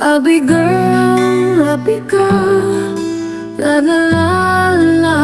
I'll be girl, la la la la.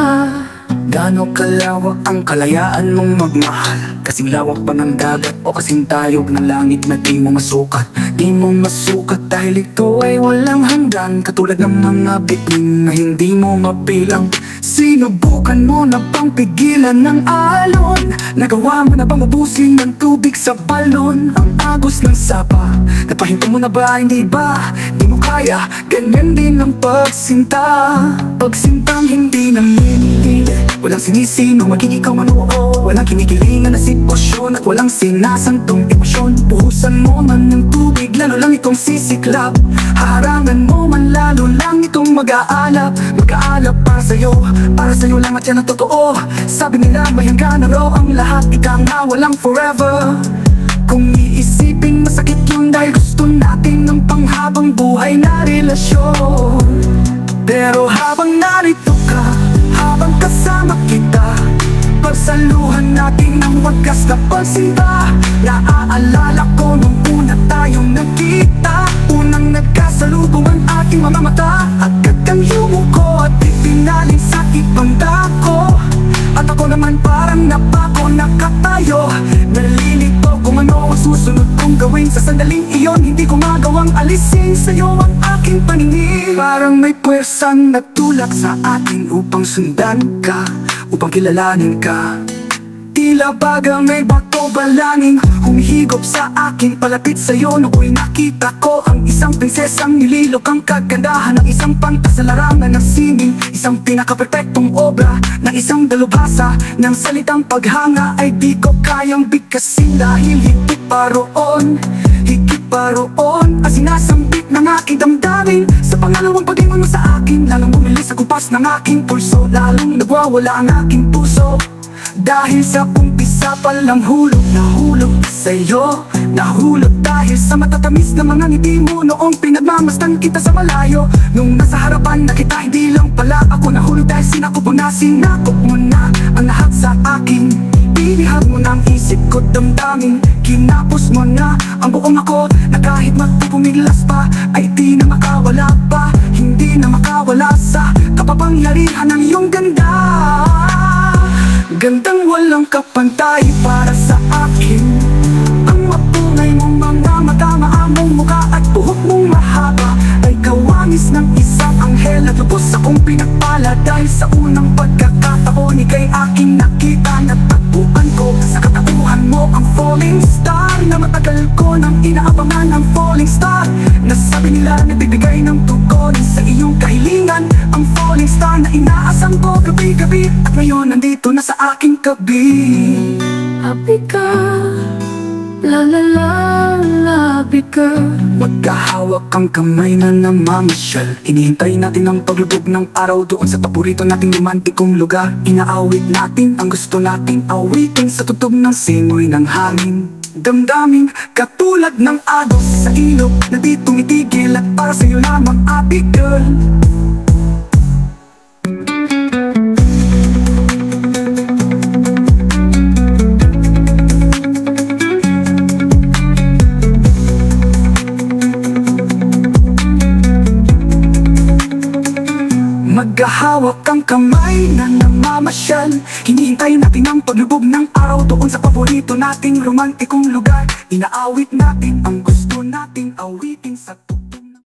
Gaano kalawak ang kalayaan mong magmahal? Kasing lawak ba ng dagat o kasing tayog ng langit na di mo masukat? Di mo masukat dahil ito ay walang hanggan, katulad ng mga bituin na hindi mo mabilang. Sinubukan mo na bang pigilan ng alon? Nagawa mo na bang ubusin ng tubig sa balon? Ang agos ng sapa, napahinto mo na ba? Hindi ba? Di mo kaya, ganyan din ang pagsinta. Pagsintang hindi nanginginig, walang sinisino, maging ikaw man oo. Walang kinikilingan na sitwasyon at walang sinasantong emosyon. Buhusan mo man ng tubig, lalo lang itong sisiklap. Haharangan mo man, lalo lang itong mag-aalap. Mag-aalap para sa'yo lang at yan ang totoo. Sabi nila may hanggan na raw ang lahat, ika nga walang forever. Kung iisipin masakit yun dahil gusto natin ng panghabang buhay na relasyon. Pero habang narito ka, habang kasama kita, pagsaluhan natin ng wagas na pagsinta. Naaalala ko nung una tayong nagkita, unang nagkasalubong ang aking mga mata. Agad kang yumuko at ipinaling sa ibang dako, at ako naman parang napako nakatayo. Nalilito kung ano ang susunod kong gawin sa sandaling iyon. Hindi ko magawang alisin sa'yo ang aking paningin. Parang may puwersang natulak sa atin upang sundan ka, upang kilalanin ka. Tila baga may bato balangin humihigop sa akin palapit sa'yo. Nooy nakita ko ang isang prinsesang nililok ang kagandahan ng isang pantas sa larangan ng sining. Isang pinaka-perfectong obra ng isang dalubhasa ng salitang paghanga ay di ko kayang bigkasin. Dahil higit pa roon ang sinasambit ng aking damdamin. Sa pangalawang pag-ingon mo sa akin, lalong bumilis sa kumpas ng aking pulso, lalong nagwawala ang aking puso. Dahil sa umpisa palang nahulog sa'yo. Nahulog dahil sa matatamis na mga ngiti mo noong pinagmamasdan kita sa malayo. Nung nasa harapan na kita, hindi lang pala ako nahulog dahil sinakop mo na ang lahat sa akin. Binihag mo na ang isip ko, damdamin, kinapos mo na ang buong ako, na kahit magpupumiglas pa ay di na makawala pa. Hindi na makawala sa kapapangyarihan ng iyong ganda. Gandang walang kapantay para sa akin. Ang mapungay mong mga mata, maamong muka at buhok mong mahaba ay kawangis ng isang anghel at lubos akong pinagpala. Dahil sa unang pagkakataon, ika'y aking nakita. Natagpuan ko sa katauhan mo ang falling star, na matagal ko nang inaabangan ang falling star. Nasabi nila nagbibigay ng tugon sa iyong kahilingan, ang falling star na inaasan ko gabi-gabi. At ngayon nandito na sa aking kabi. Happy girl, la la la la, happy girl. Magkahawak ang kamay na namamasyal, hinihintay natin ang paglubog ng araw doon sa paborito nating romantikong lugar. Inaawit natin ang gusto nating awitin sa tugtog ng simoy ng hangin. Damdamin katulad ng agos sa ilog na di tumitigil, at para sa'yo lamang, happy girl. Maghahawak ang kamay na namamasyal, hinihintay natin ang paglubog ng araw doon sa paborito nating romantikong lugar. Inaawit natin ang gusto nating awitin sa